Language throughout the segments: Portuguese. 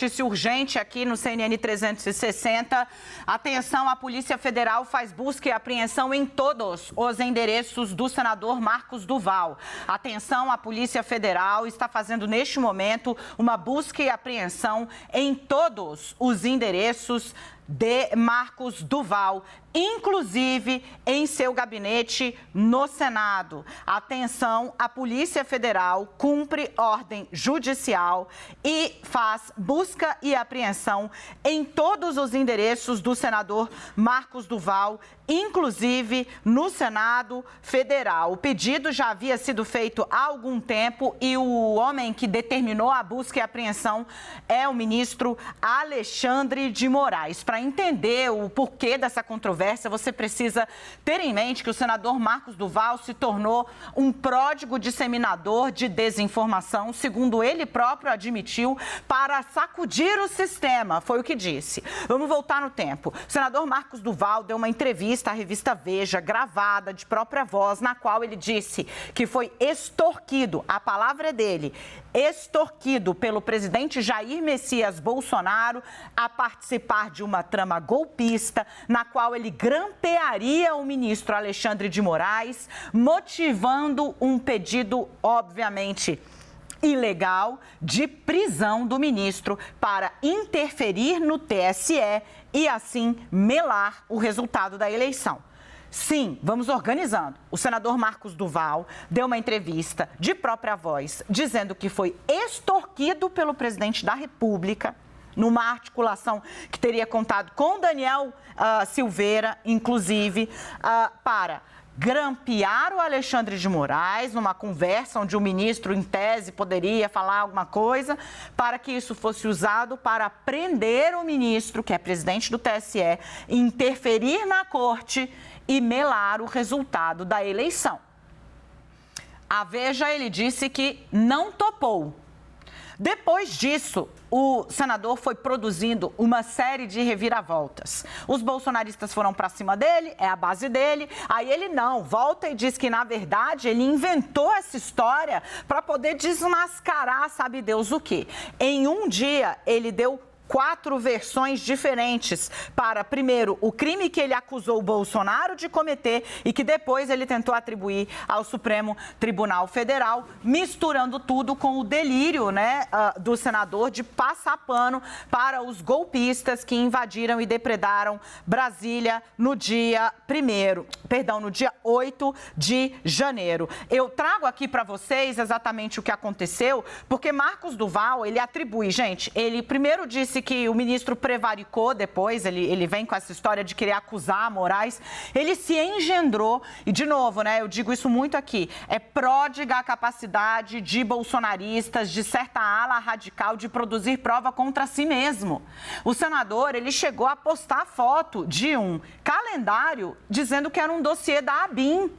Notícia urgente aqui no CNN 360. Atenção, a Polícia Federal faz busca e apreensão em todos os endereços do senador Marcos Duval. Atenção, a Polícia Federal está fazendo neste momento uma busca e apreensão em todos os endereços de Marcos Duval, inclusive em seu gabinete no Senado. Atenção, a Polícia Federal cumpre ordem judicial e faz busca e apreensão em todos os endereços do senador Marcos Duval, inclusive no Senado Federal. O pedido já havia sido feito há algum tempo e o homem que determinou a busca e apreensão é o ministro Alexandre de Moraes. Para entender o porquê dessa controvérsia, você precisa ter em mente que o senador Marcos Duval se tornou um pródigo disseminador de desinformação, segundo ele próprio admitiu, para sacudir o sistema, foi o que disse. Vamos voltar no tempo. O senador Marcos Duval deu uma entrevista à revista Veja, gravada de própria voz, na qual ele disse que foi extorquido, a palavra é dele, extorquido pelo presidente Jair Messias Bolsonaro a participar de uma trama golpista, na qual ele grampearia o ministro Alexandre de Moraes, motivando um pedido, obviamente, ilegal de prisão do ministro para interferir no TSE e, assim, melar o resultado da eleição. Sim, vamos organizando. O senador Marcos Duval deu uma entrevista de própria voz, dizendo que foi extorquido pelo presidente da República, numa articulação que teria contado com Daniel Silveira, inclusive, para grampear o Alexandre de Moraes, numa conversa onde o ministro, em tese, poderia falar alguma coisa, para que isso fosse usado para prender o ministro, que é presidente do TSE, interferir na corte e melar o resultado da eleição. A Veja, ele disse que não topou. Depois disso, o senador foi produzindo uma série de reviravoltas. Os bolsonaristas foram para cima dele, é a base dele. Aí ele não, volta e diz que, na verdade, ele inventou essa história para poder desmascarar, sabe Deus o quê. Em um dia, ele deu 4 versões diferentes para, primeiro, o crime que ele acusou o Bolsonaro de cometer e que depois ele tentou atribuir ao Supremo Tribunal Federal, misturando tudo com o delírio, do senador de passar pano para os golpistas que invadiram e depredaram Brasília no dia 8 de janeiro. Eu trago aqui para vocês exatamente o que aconteceu, porque Marcos Duval, ele atribui, gente, ele primeiro disse que o ministro prevaricou, depois ele vem com essa história de querer acusar Moraes, ele se engendrou, e de novo, eu digo isso muito aqui, é pródiga a capacidade de bolsonaristas, de certa ala radical, de produzir prova contra si mesmo. O senador, ele chegou a postar foto de um calendário dizendo que era um dossiê da ABIN.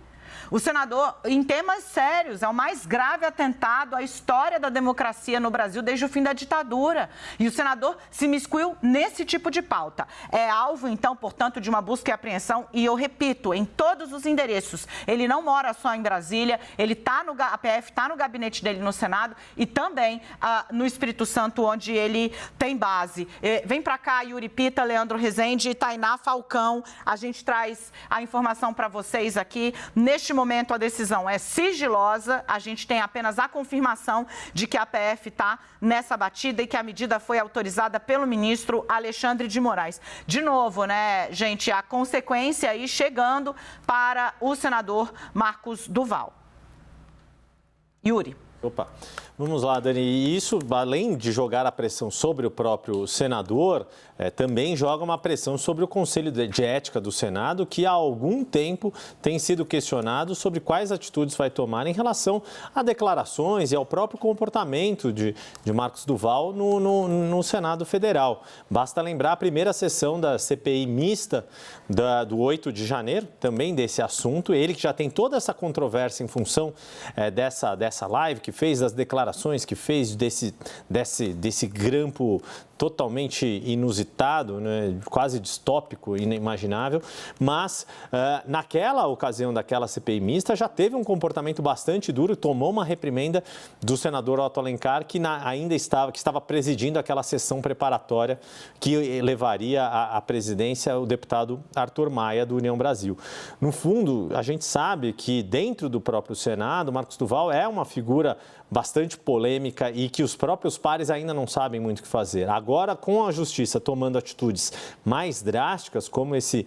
O senador, em temas sérios, é o mais grave atentado à história da democracia no Brasil desde o fim da ditadura. E o senador se miscuiu nesse tipo de pauta. É alvo, então, portanto, de uma busca e apreensão. E eu repito, em todos os endereços. Ele não mora só em Brasília, a PF está no gabinete dele no Senado e também no Espírito Santo, onde ele tem base. Vem para cá, Yuri Pita, Leandro Rezende e Tainá Falcão. A gente traz a informação para vocês aqui. Neste momento, a decisão é sigilosa, a gente tem apenas a confirmação de que a PF está nessa batida e que a medida foi autorizada pelo ministro Alexandre de Moraes. De novo, gente, a consequência aí chegando para o senador Marcos Duval. Yuri. Opa, vamos lá, Dani. E isso, além de jogar a pressão sobre o próprio senador, também joga uma pressão sobre o Conselho de Ética do Senado, que há algum tempo tem sido questionado sobre quais atitudes vai tomar em relação a declarações e ao próprio comportamento de Marcos Duval no Senado Federal. Basta lembrar a primeira sessão da CPI mista do 8 de janeiro, também desse assunto. Ele que já tem toda essa controvérsia em função dessa live que que fez, das declarações que fez, desse grampo totalmente inusitado, né, quase distópico, inimaginável, mas naquela ocasião daquela CPI mista já teve um comportamento bastante duro, tomou uma reprimenda do senador Otto Alencar, que estava presidindo aquela sessão preparatória que levaria à presidência o deputado Arthur Maia, do União Brasil. No fundo, a gente sabe que dentro do próprio Senado, Marcos Duval é uma figura bastante polêmica e que os próprios pares ainda não sabem muito o que fazer. Agora, com a Justiça tomando atitudes mais drásticas, como esse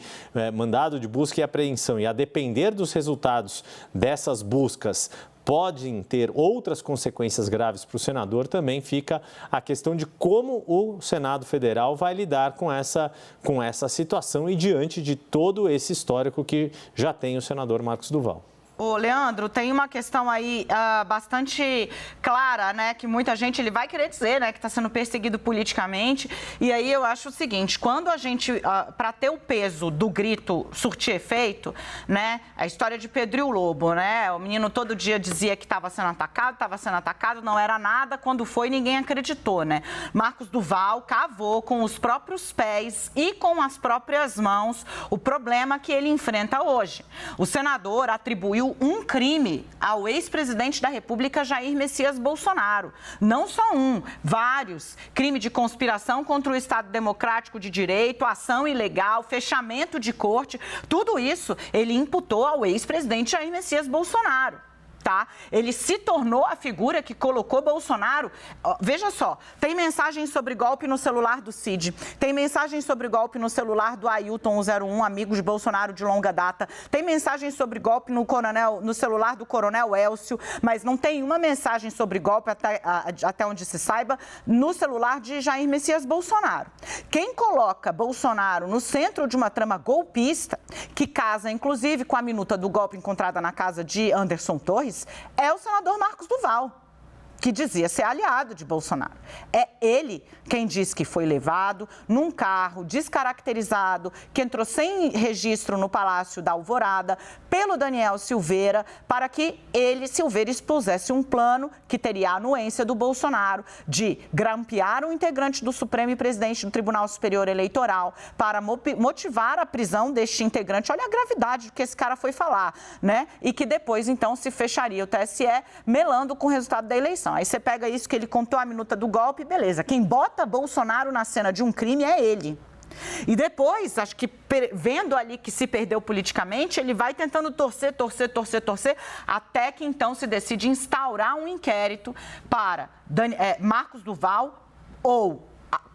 mandado de busca e apreensão, e a depender dos resultados dessas buscas, podem ter outras consequências graves para o senador, também fica a questão de como o Senado Federal vai lidar com essa situação e diante de todo esse histórico que já tem o senador Marcos Duval. Ô, Leandro, tem uma questão aí bastante clara, né, que muita gente ele vai querer dizer, né, que está sendo perseguido politicamente, e aí eu acho o seguinte, quando a gente, para ter o peso do grito surtir efeito, né, a história de Pedro e o Lobo, né, o menino todo dia dizia que estava sendo atacado, não era nada, quando foi ninguém acreditou, né. Marcos Duval cavou com os próprios pés e com as próprias mãos o problema que ele enfrenta hoje. O senador atribuiu um crime ao ex-presidente da República, Jair Messias Bolsonaro. Não só um, vários. Crime de conspiração contra o Estado Democrático de Direito, ação ilegal, fechamento de corte. Tudo isso ele imputou ao ex-presidente Jair Messias Bolsonaro. Tá? Ele se tornou a figura que colocou Bolsonaro. Veja só, tem mensagem sobre golpe no celular do Cid, tem mensagem sobre golpe no celular do Ailton 01, amigo de Bolsonaro de longa data, tem mensagem sobre golpe no celular do Coronel Elcio, mas não tem uma mensagem sobre golpe, até onde se saiba, no celular de Jair Messias Bolsonaro. Quem coloca Bolsonaro no centro de uma trama golpista, que casa inclusive com a minuta do golpe encontrada na casa de Anderson Torres, é o senador Marcos Duval, que dizia ser aliado de Bolsonaro. É ele quem diz que foi levado num carro descaracterizado, que entrou sem registro no Palácio da Alvorada, pelo Daniel Silveira, para que ele, Silveira, expusesse um plano que teria a anuência do Bolsonaro de grampear um integrante do Supremo e presidente do Tribunal Superior Eleitoral para motivar a prisão deste integrante. Olha a gravidade do que esse cara foi falar, né? E que depois, então, se fecharia o TSE melando com o resultado da eleição. Aí você pega isso que ele contou, a minuta do golpe, beleza. Quem bota Bolsonaro na cena de um crime é ele. E depois, acho que vendo ali que se perdeu politicamente, ele vai tentando torcer, até que então se decide instaurar um inquérito para Marcos Duval ou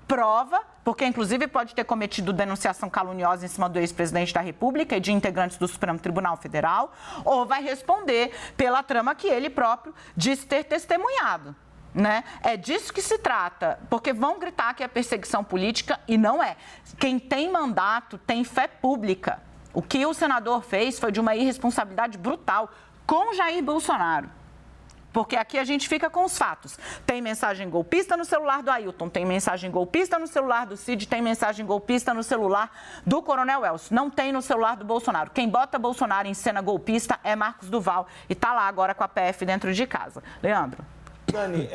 prova, porque inclusive pode ter cometido denunciação caluniosa em cima do ex-presidente da República e de integrantes do Supremo Tribunal Federal, ou vai responder pela trama que ele próprio disse ter testemunhado. Né? É disso que se trata, porque vão gritar que é perseguição política e não é. Quem tem mandato tem fé pública. O que o senador fez foi de uma irresponsabilidade brutal com Jair Bolsonaro. Porque aqui a gente fica com os fatos. Tem mensagem golpista no celular do Ailton, tem mensagem golpista no celular do Cid, tem mensagem golpista no celular do Coronel Elcio. Não tem no celular do Bolsonaro. Quem bota Bolsonaro em cena golpista é Marcos Duval e está lá agora com a PF dentro de casa. Leandro. Dani,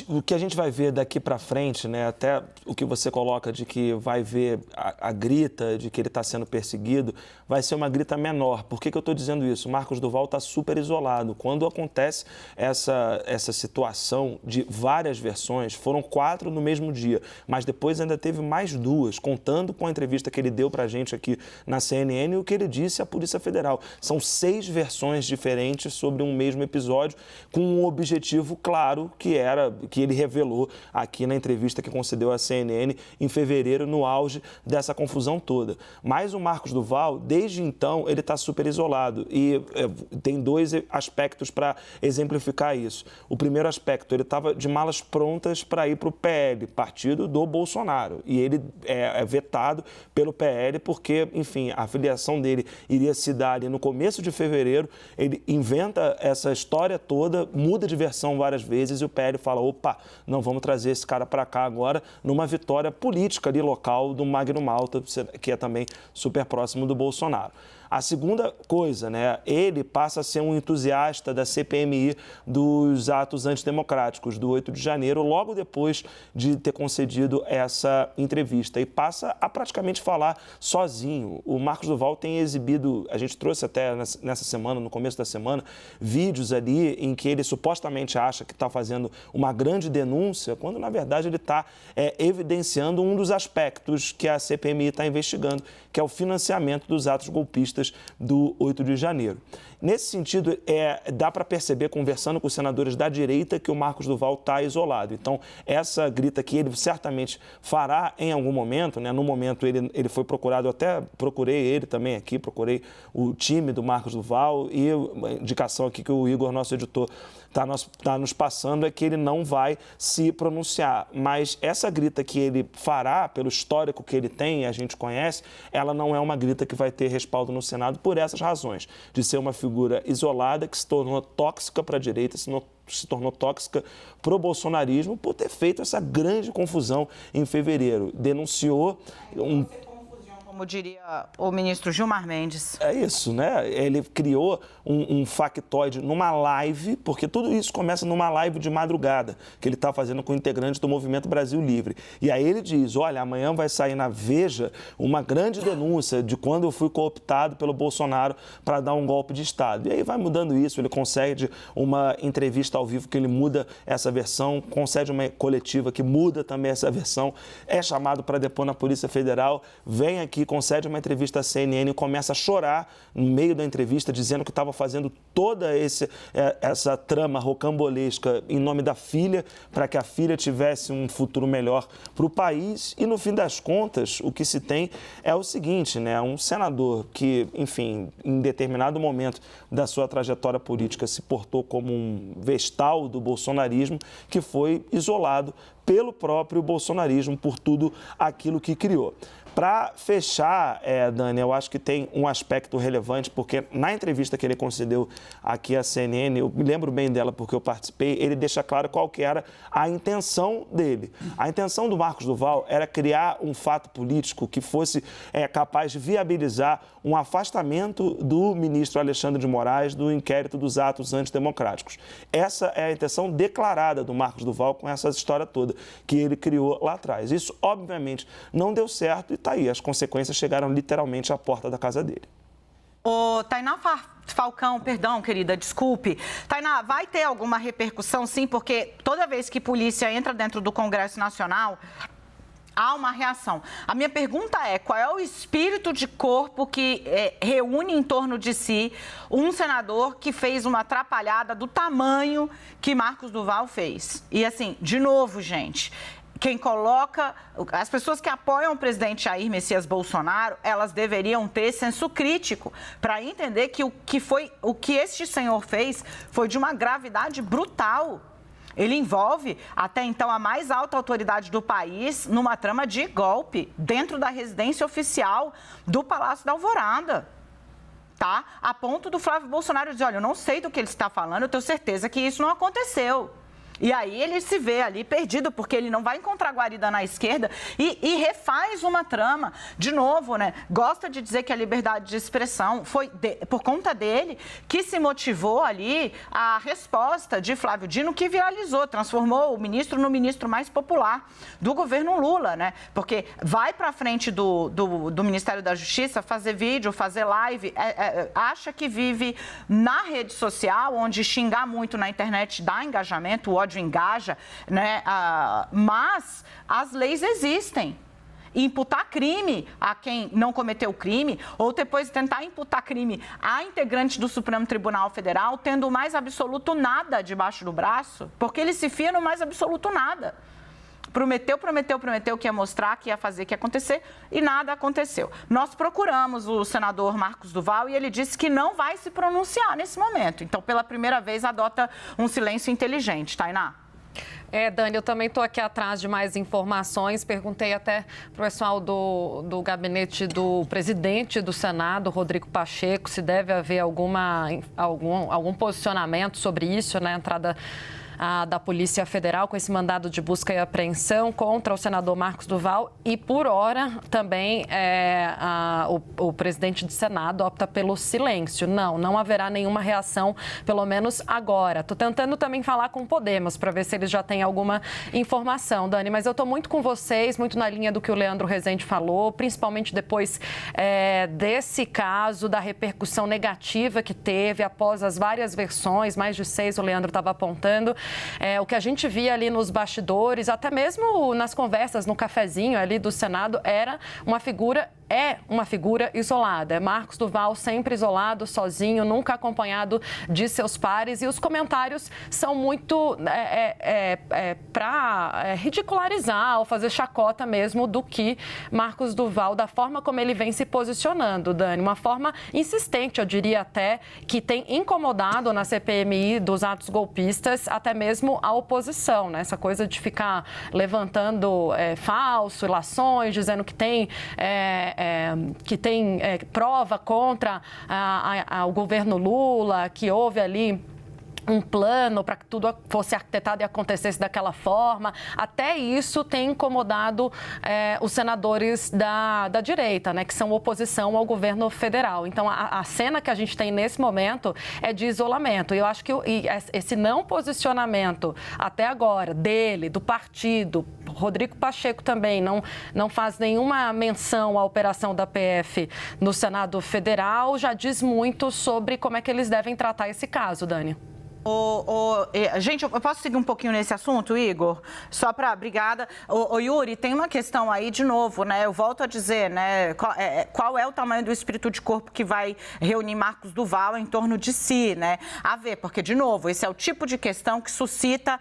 o que a gente vai ver daqui para frente, né, até o que você coloca de que vai ver a grita de que ele está sendo perseguido, vai ser uma grita menor. Por que eu estou dizendo isso? O Marcos Duval está super isolado. Quando acontece essa situação de várias versões, foram 4 no mesmo dia, mas depois ainda teve mais 2, contando com a entrevista que ele deu para a gente aqui na CNN e o que ele disse à Polícia Federal. São 6 versões diferentes sobre um mesmo episódio, com um objetivo claro que ele revelou aqui na entrevista que concedeu à CNN em fevereiro, no auge dessa confusão toda. Mas o Marcos Duval, desde então, ele está super isolado e tem 2 aspectos para exemplificar isso. O primeiro aspecto, ele estava de malas prontas para ir para o PL, partido do Bolsonaro, e ele é vetado pelo PL porque, enfim, a filiação dele iria se dar ali no começo de fevereiro, ele inventa essa história toda, muda de versão várias vezes e o PL fala, opa, não vamos trazer esse cara para cá agora numa vitória política ali local do Magno Malta, que é também super próximo do Bolsonaro. A segunda coisa, né, ele passa a ser um entusiasta da CPMI dos atos antidemocráticos do 8 de janeiro, logo depois de ter concedido essa entrevista, e passa a praticamente falar sozinho. O Marcos Duval tem exibido, a gente trouxe até nessa semana, no começo da semana, vídeos ali em que ele supostamente acha que está fazendo uma grande denúncia, quando na verdade ele está evidenciando um dos aspectos que a CPMI está investigando, que é o financiamento dos atos golpistas do 8 de janeiro. Nesse sentido, dá para perceber, conversando com os senadores da direita, que o Marcos Duval está isolado. Então, essa grita que ele certamente fará em algum momento, né? No momento ele foi procurado, eu até procurei ele também aqui, procurei o time do Marcos Duval, e a indicação aqui que o Igor, nosso editor, está nos passando é que ele não vai se pronunciar. Mas essa grita que ele fará, pelo histórico que ele tem, a gente conhece, ela não é uma grita que vai ter respaldo no Senado por essas razões, de ser uma figura isolada que se tornou tóxica para a direita, se tornou tóxica para o bolsonarismo por ter feito essa grande confusão em fevereiro. Denunciou como diria o ministro Gilmar Mendes. É isso, né? Ele criou um factoide numa live, porque tudo isso começa numa live de madrugada, que ele está fazendo com integrantes do Movimento Brasil Livre. E aí ele diz, olha, amanhã vai sair na Veja uma grande denúncia de quando eu fui cooptado pelo Bolsonaro para dar um golpe de Estado. E aí vai mudando isso, ele concede uma entrevista ao vivo que ele muda essa versão, concede uma coletiva que muda também essa versão, é chamado para depor na Polícia Federal, vem aqui, concede uma entrevista à CNN e começa a chorar no meio da entrevista, dizendo que estava fazendo toda essa trama rocambolesca em nome da filha, para que a filha tivesse um futuro melhor para o país. E, no fim das contas, o que se tem é o seguinte, né? Um senador que, enfim, em determinado momento da sua trajetória política se portou como um vestal do bolsonarismo, que foi isolado pelo próprio bolsonarismo por tudo aquilo que criou. Para fechar, Dani, eu acho que tem um aspecto relevante, porque na entrevista que ele concedeu aqui à CNN, eu me lembro bem dela porque eu participei, ele deixa claro qual que era a intenção dele. A intenção do Marcos Duval era criar um fato político que fosse capaz de viabilizar um afastamento do ministro Alexandre de Moraes do inquérito dos atos antidemocráticos. Essa é a intenção declarada do Marcos Duval com essa história toda que ele criou lá atrás. Isso, obviamente, não deu certo e está aí, as consequências chegaram literalmente à porta da casa dele. Ô, Tainá Falcão, perdão, querida, desculpe. Tainá, vai ter alguma repercussão, sim, porque toda vez que polícia entra dentro do Congresso Nacional, há uma reação. A minha pergunta é, qual é o espírito de corpo que reúne em torno de si um senador que fez uma atrapalhada do tamanho que Marcos Duval fez? E assim, de novo, gente, quem coloca... As pessoas que apoiam o presidente Jair Messias Bolsonaro, elas deveriam ter senso crítico para entender que o que este senhor fez foi de uma gravidade brutal. Ele envolve, até então, a mais alta autoridade do país numa trama de golpe dentro da residência oficial do Palácio da Alvorada. Tá? A ponto do Flávio Bolsonaro dizer, olha, eu não sei do que ele está falando, eu tenho certeza que isso não aconteceu. E aí ele se vê ali perdido, porque ele não vai encontrar guarida na esquerda e refaz uma trama. De novo, né? Gosta de dizer que a liberdade de expressão foi por conta dele que se motivou ali a resposta de Flávio Dino, que viralizou, transformou o ministro no ministro mais popular do governo Lula, né? Porque vai para frente do Ministério da Justiça fazer vídeo, fazer live, acha que vive na rede social, onde xingar muito na internet dá engajamento, o ódio engaja, né? Mas as leis existem. Imputar crime a quem não cometeu crime, ou depois tentar imputar crime a integrante do Supremo Tribunal Federal, tendo o mais absoluto nada debaixo do braço, porque ele se fia no mais absoluto nada. Prometeu que ia mostrar, que ia fazer, que ia acontecer, e nada aconteceu. Nós procuramos o senador Marcos Duval e ele disse que não vai se pronunciar nesse momento. Então, pela primeira vez, adota um silêncio inteligente. Tainá? Dani, eu também estou aqui atrás de mais informações. Perguntei até para o pessoal do gabinete do presidente do Senado, Rodrigo Pacheco, se deve haver algum posicionamento sobre isso, né? A da Polícia Federal com esse mandado de busca e apreensão contra o senador Marcos Duval e, por hora, também o presidente do Senado opta pelo silêncio. Não haverá nenhuma reação, pelo menos agora. Estou tentando também falar com o Podemos para ver se eles já têm alguma informação, Dani, mas eu estou muito com vocês, muito na linha do que o Leandro Rezende falou, principalmente depois desse caso, da repercussão negativa que teve após as várias versões, mais de 6 o Leandro estava apontando, o que a gente via ali nos bastidores, até mesmo nas conversas, no cafezinho ali do Senado, era uma figura isolada. Marcos Duval sempre isolado, sozinho, nunca acompanhado de seus pares. E os comentários são muito para ridicularizar ou fazer chacota mesmo do que Marcos Duval, da forma como ele vem se posicionando, Dani. Uma forma insistente, eu diria até, que tem incomodado na CPMI dos atos golpistas até mesmo a oposição, né? Essa coisa de ficar levantando falso, ilações, dizendo que tem prova contra o governo Lula, que houve ali um plano para que tudo fosse arquitetado e acontecesse daquela forma. Até isso tem incomodado os senadores da direita, né, que são oposição ao governo federal. Então, a cena que a gente tem nesse momento é de isolamento. E eu acho que esse não posicionamento até agora dele, do partido, Rodrigo Pacheco também não faz nenhuma menção à operação da PF no Senado Federal, já diz muito sobre como é que eles devem tratar esse caso, Dani. Gente, eu posso seguir um pouquinho nesse assunto, Igor? Só para... Obrigada. Yuri, tem uma questão aí, de novo, né? Eu volto a dizer, né? Qual é o tamanho do espírito de corpo que vai reunir Marcos Duval em torno de si, né? A ver, porque, de novo, esse é o tipo de questão que suscita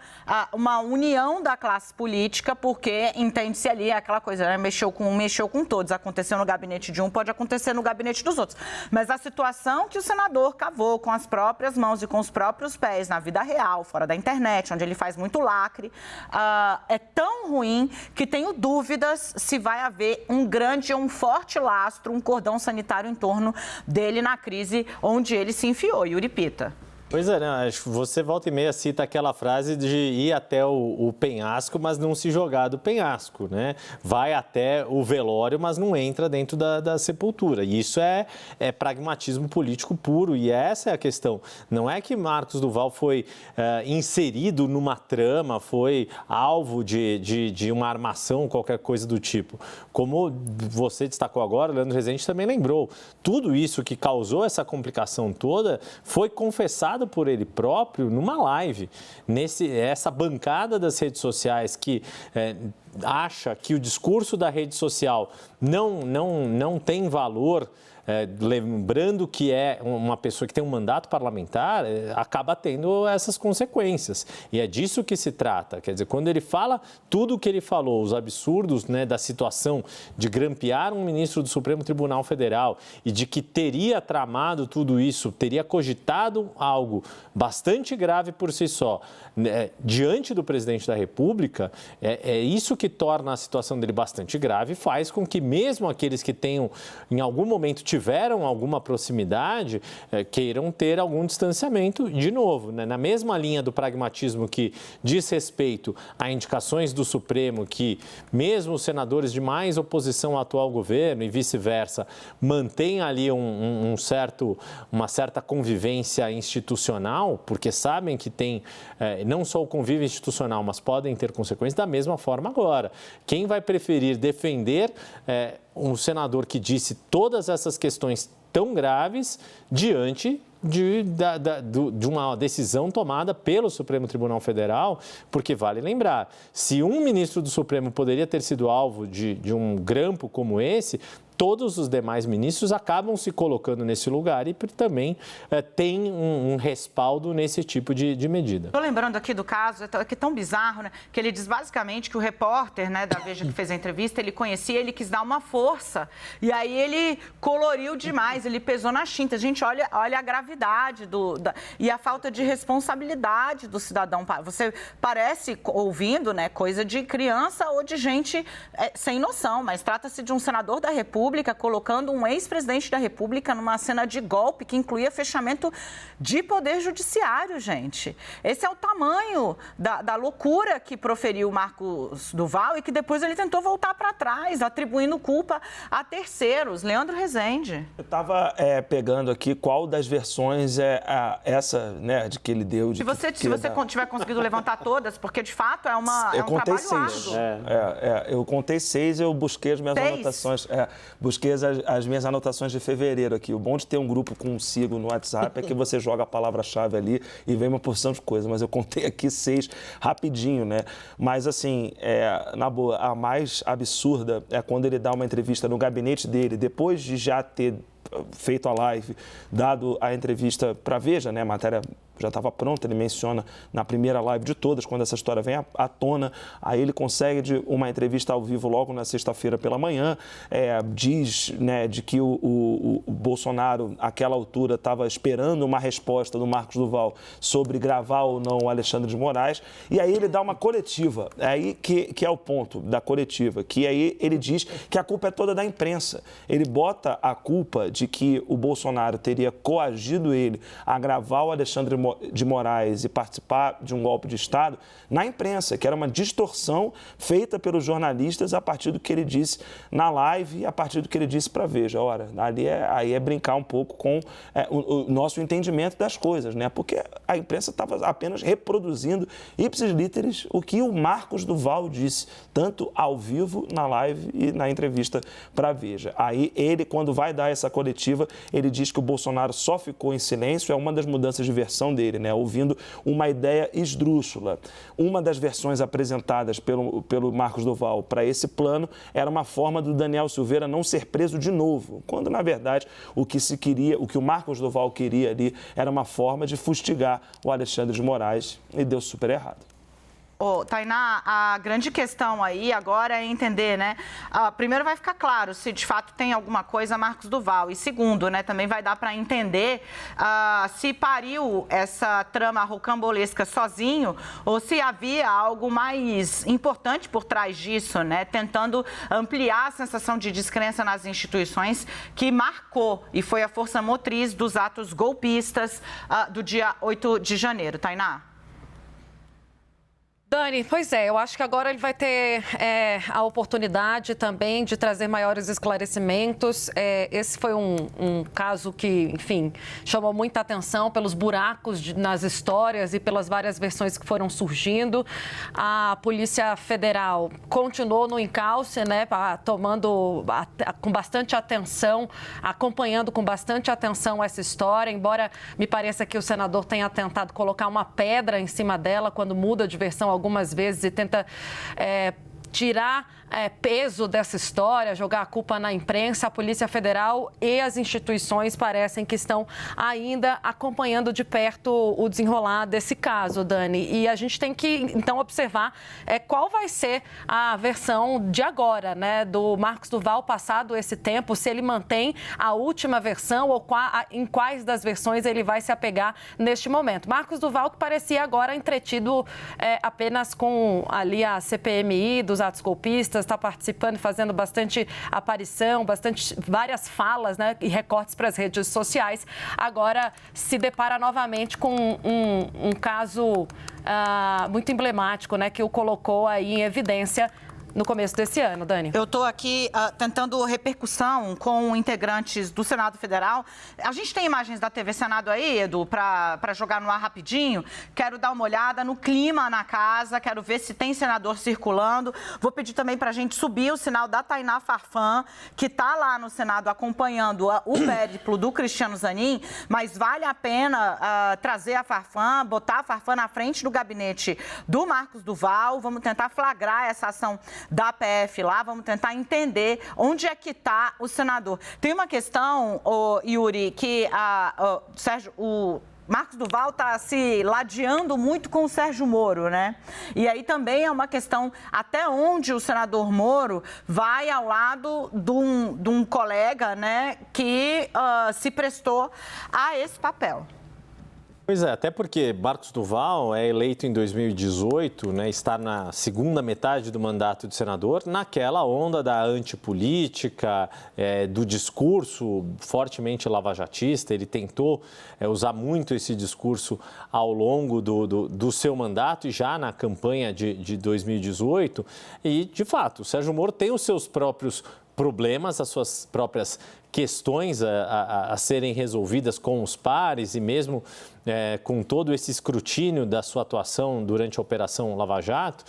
uma união da classe política, porque entende-se ali aquela coisa, né? Mexeu com todos. Aconteceu no gabinete de um, pode acontecer no gabinete dos outros. Mas a situação que o senador cavou com as próprias mãos e com os próprios pés na vida real, fora da internet, onde ele faz muito lacre, é tão ruim que tenho dúvidas se vai haver um forte lastro, um cordão sanitário em torno dele na crise onde ele se enfiou. Yuri Pita. Pois é, né? Você volta e meia cita aquela frase de ir até o penhasco, mas não se jogar do penhasco, né? Vai até o velório, mas não entra dentro da sepultura. E isso é pragmatismo político puro, e essa é a questão. Não é que Marcos Duval foi inserido numa trama, foi alvo de uma armação, qualquer coisa do tipo. Como você destacou agora, Leandro Rezende também lembrou. Tudo isso que causou essa complicação toda foi confessado por ele próprio numa live. Essa bancada das redes sociais que acha que o discurso da rede social não tem valor, lembrando que é uma pessoa que tem um mandato parlamentar, acaba tendo essas consequências. E é disso que se trata. Quer dizer, quando ele fala tudo o que ele falou, os absurdos, né, da situação de grampear um ministro do Supremo Tribunal Federal e de que teria tramado tudo isso, teria cogitado algo bastante grave por si só, diante do presidente da República, é isso que torna a situação dele bastante grave e faz com que mesmo aqueles que tenham, em algum momento, tiveram alguma proximidade, queiram ter algum distanciamento, de novo, né? Na mesma linha do pragmatismo que diz respeito a indicações do Supremo, que mesmo os senadores de mais oposição ao atual governo e vice-versa, mantêm ali uma certa convivência institucional, porque sabem que tem não só o convívio institucional, mas podem ter consequências da mesma forma agora. Quem vai preferir defender um senador que disse todas essas questões tão graves diante de uma decisão tomada pelo Supremo Tribunal Federal? Porque vale lembrar, se um ministro do Supremo poderia ter sido alvo de um grampo como esse, todos os demais ministros acabam se colocando nesse lugar e também tem um respaldo nesse tipo de medida. Estou lembrando aqui do caso, que é tão bizarro, né? Que ele diz basicamente que o repórter, né, da Veja que fez a entrevista, ele conhecia, ele quis dar uma força e aí ele coloriu demais, ele pesou na tinta. Gente, olha a gravidade e a falta de responsabilidade do cidadão. Você parece, ouvindo, né, coisa de criança ou de gente sem noção, mas trata-se de um senador da República República, colocando um ex-presidente da República numa cena de golpe que incluía fechamento de poder judiciário, gente. Esse é o tamanho da loucura que proferiu o Marcos Duval e que depois ele tentou voltar para trás, atribuindo culpa a terceiros. Leandro Rezende. Eu estava pegando aqui qual das versões é essa, né, de que ele deu. Se você tiver conseguido levantar todas, porque de fato é um trabalho 6. árduo. Eu contei 6, eu busquei as minhas anotações. Busquei as minhas anotações de fevereiro aqui. O bom de ter um grupo consigo no WhatsApp é que você joga a palavra-chave ali e vem uma porção de coisas. Mas eu contei aqui 6 rapidinho, né? Mas assim, na boa, a mais absurda é quando ele dá uma entrevista no gabinete dele, depois de já ter feito a live, dado a entrevista para Veja, né? A matéria já estava pronta, ele menciona na primeira live de todas, quando essa história vem à tona, aí ele consegue uma entrevista ao vivo logo na sexta-feira pela manhã, diz, né, de que o Bolsonaro, àquela altura, estava esperando uma resposta do Marcos Duval sobre gravar ou não o Alexandre de Moraes, e aí ele dá uma coletiva, aí que é o ponto da coletiva, que aí ele diz que a culpa é toda da imprensa. Ele bota a culpa de que o Bolsonaro teria coagido ele a gravar o Alexandre de Moraes e participar de um golpe de Estado na imprensa, que era uma distorção feita pelos jornalistas a partir do que ele disse na live e a partir do que ele disse para a Veja. Ora, aí é brincar um pouco com o nosso entendimento das coisas, né? Porque a imprensa estava apenas reproduzindo ipsis literis o que o Marcos Duval disse, tanto ao vivo, na live e na entrevista para a Veja. Aí ele, quando vai dar essa coletiva, ele diz que o Bolsonaro só ficou em silêncio, é uma das mudanças de versão dele, né? Ouvindo uma ideia esdrúxula. Uma das versões apresentadas pelo Marcos Duval para esse plano era uma forma do Daniel Silveira não ser preso de novo, quando, na verdade, o que o Marcos Duval queria ali era uma forma de fustigar o Alexandre de Moraes e deu super errado. Tainá, a grande questão aí agora é entender, né? Primeiro vai ficar claro se de fato tem alguma coisa Marcos Duval. E segundo, né, também vai dar para entender se pariu essa trama rocambolesca sozinho ou se havia algo mais importante por trás disso, né? Tentando ampliar a sensação de descrença nas instituições que marcou e foi a força motriz dos atos golpistas do dia 8 de janeiro. Tainá? Dani, pois é, eu acho que agora ele vai ter a oportunidade também de trazer maiores esclarecimentos. Esse foi um caso que, enfim, chamou muita atenção pelos buracos nas histórias e pelas várias versões que foram surgindo. A Polícia Federal continuou no encalce, né, tomando com bastante atenção, acompanhando com bastante atenção essa história, embora me pareça que o senador tenha tentado colocar uma pedra em cima dela quando muda de versão algumas vezes e tenta tirar peso dessa história, jogar a culpa na imprensa. A Polícia Federal e as instituições parecem que estão ainda acompanhando de perto o desenrolar desse caso, Dani. E a gente tem que, então, observar qual vai ser a versão de agora, né, do Marcos Duval passado esse tempo, se ele mantém a última versão ou em quais das versões ele vai se apegar neste momento. Marcos Duval, que parecia agora entretido apenas com ali a CPMI dos atos golpistas, está participando e fazendo bastante aparição, várias falas, né, e recortes para as redes sociais. Agora se depara novamente com um caso muito emblemático, né, que o colocou aí em evidência no começo desse ano, Dani. Eu estou aqui tentando repercussão com integrantes do Senado Federal. A gente tem imagens da TV Senado aí, Edu, para jogar no ar rapidinho. Quero dar uma olhada no clima na casa, quero ver se tem senador circulando. Vou pedir também para a gente subir o sinal da Tainá Farfan, que está lá no Senado acompanhando o périplo do Cristiano Zanin, mas vale a pena trazer a Farfan, botar a Farfan na frente do gabinete do Marcos Duval. Vamos tentar flagrar essa ação da PF lá, vamos tentar entender onde é que está o senador. Tem uma questão, Yuri, que o Marcos Duval está se ladeando muito com o Sérgio Moro, né? E aí também é uma questão até onde o senador Moro vai ao lado de um colega, né, que se prestou a esse papel. Pois é, até porque Marcos Duval é eleito em 2018, né, está na segunda metade do mandato de senador, naquela onda da antipolítica, do discurso fortemente lavajatista. Ele tentou usar muito esse discurso ao longo do seu mandato e já na campanha de 2018. E, de fato, o Sérgio Moro tem os seus próprios problemas, as suas próprias questões a serem resolvidas com os pares e mesmo com todo esse escrutínio da sua atuação durante a Operação Lava Jato.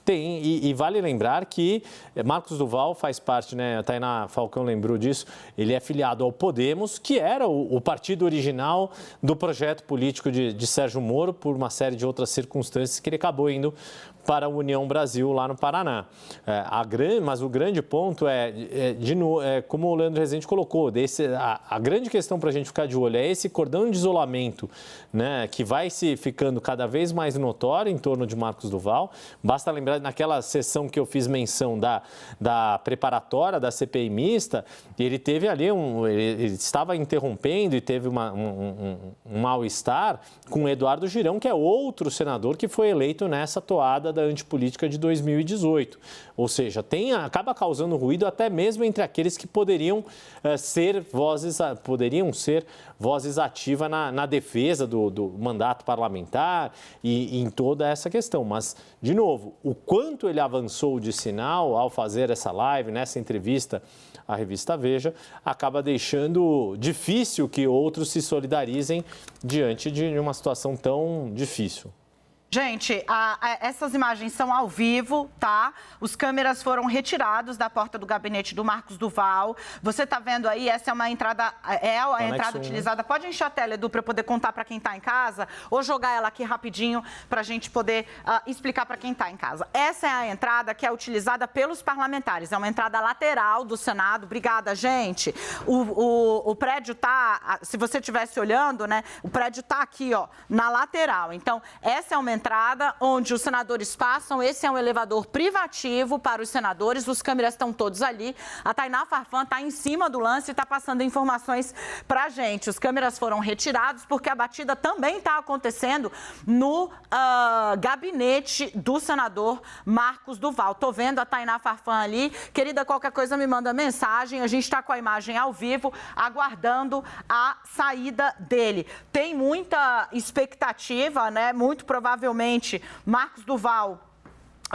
E vale lembrar que Marcos Duval faz parte, né, a Tainá Falcão lembrou disso, ele é filiado ao Podemos, que era o partido original do projeto político de Sérgio Moro, por uma série de outras circunstâncias que ele acabou indo para a União Brasil, lá no Paraná. Mas o grande ponto como o Leandro Rezende colocou, a grande questão para a gente ficar de olho é esse cordão de isolamento, né, que vai se ficando cada vez mais notório em torno de Marcos Duval. Basta lembrar, naquela sessão que eu fiz menção da preparatória da CPI mista, ele teve ali ele estava interrompendo e teve um mal-estar com o Eduardo Girão, que é outro senador que foi eleito nessa toada da antipolítica de 2018. Ou seja, acaba causando ruído até mesmo entre aqueles que poderiam ser vozes ativas na defesa do mandato parlamentar e em toda essa questão. Mas, de novo, o quanto ele avançou de sinal ao fazer essa live, nessa entrevista à revista Veja, acaba deixando difícil que outros se solidarizem diante de uma situação tão difícil. Gente, essas imagens são ao vivo, tá? Os câmeras foram retirados da porta do gabinete do Marcos Duval. Você tá vendo aí, essa é uma entrada, a entrada utilizada. Pode encher a tela, Edu, para eu poder contar para quem tá em casa ou jogar ela aqui rapidinho para a gente poder explicar para quem tá em casa. Essa é a entrada que é utilizada pelos parlamentares. É uma entrada lateral do Senado. Obrigada, gente. O prédio tá, se você estivesse olhando, né? O prédio tá aqui, ó, na lateral. Então, essa é uma entrada onde os senadores passam. Esse é um elevador privativo para os senadores. Os câmeras estão todos ali. A Tainá Farfan está em cima do lance e está passando informações para a gente. Os câmeras foram retirados porque a batida também está acontecendo no gabinete do senador Marcos Duval. Estou vendo a Tainá Farfan ali. Querida, qualquer coisa me manda mensagem. A gente está com a imagem ao vivo, aguardando a saída dele. Tem muita expectativa, né? Muito provavelmente Marcos Duval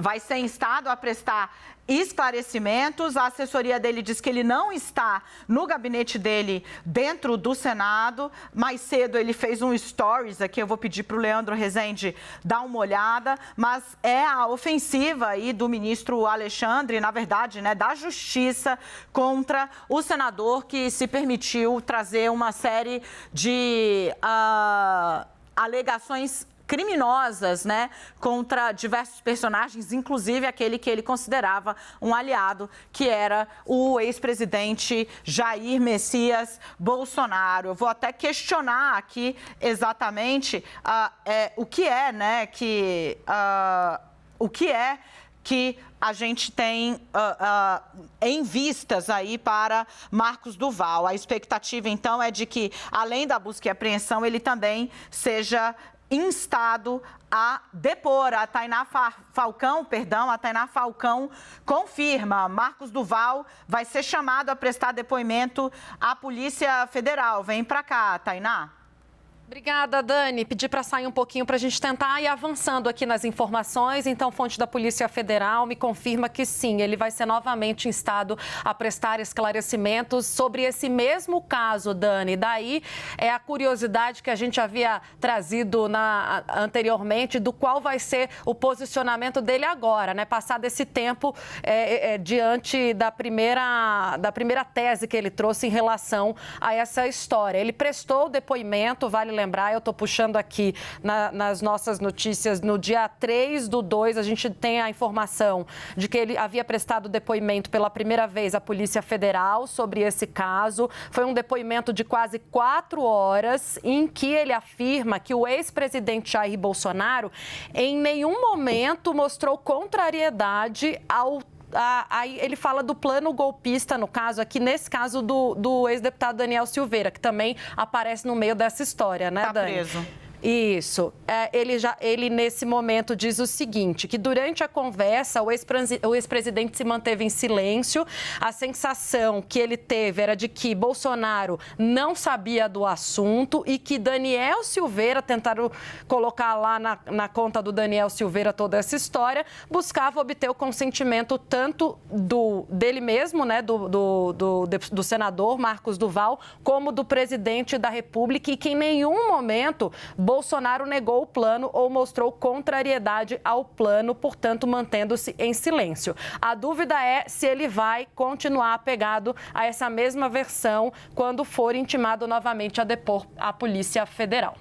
vai ser instado a prestar esclarecimentos. A assessoria dele diz que ele não está no gabinete dele dentro do Senado. Mais cedo ele fez um stories aqui, eu vou pedir para o Leandro Rezende dar uma olhada, mas é a ofensiva aí do ministro Alexandre, na verdade, né, da Justiça contra o senador que se permitiu trazer uma série de alegações criminosas, né, contra diversos personagens, inclusive aquele que ele considerava um aliado, que era o ex-presidente Jair Messias Bolsonaro. Eu vou até questionar aqui exatamente o que é, né, que a gente tem em vistas aí para Marcos Duval. A expectativa, então, é de que, além da busca e apreensão, ele também seja instado a depor. A Tainá Falcão confirma, Marcos Duval vai ser chamado a prestar depoimento à Polícia Federal. Vem para cá, Tainá. Obrigada, Dani. Pedi para sair um pouquinho para a gente tentar ir avançando aqui nas informações. Então, fonte da Polícia Federal me confirma que sim, ele vai ser novamente instado a prestar esclarecimentos sobre esse mesmo caso, Dani. Daí é a curiosidade que a gente havia trazido anteriormente do qual vai ser o posicionamento dele agora, né? Passado esse tempo diante da primeira tese que ele trouxe em relação a essa história. Ele prestou depoimento, vale lembrar, eu estou puxando aqui nas nossas notícias, no dia 3/2, a gente tem a informação de que ele havia prestado depoimento pela primeira vez à Polícia Federal sobre esse caso. Foi um depoimento de quase 4 horas, em que ele afirma que o ex-presidente Jair Bolsonaro em nenhum momento mostrou contrariedade ao aí ele fala do plano golpista, no caso aqui, nesse caso do ex-deputado Daniel Silveira, que também aparece no meio dessa história, né, Dani? Preso. Isso. Ele, nesse momento, diz o seguinte, que durante a conversa, o ex-presidente se manteve em silêncio. A sensação que ele teve era de que Bolsonaro não sabia do assunto e que Daniel Silveira, tentaram colocar lá na conta do Daniel Silveira toda essa história, buscava obter o consentimento tanto dele mesmo, né, do senador Marcos Duval, como do presidente da República, e que em nenhum momento Bolsonaro negou o plano ou mostrou contrariedade ao plano, portanto, mantendo-se em silêncio. A dúvida é se ele vai continuar apegado a essa mesma versão quando for intimado novamente a depor a Polícia Federal.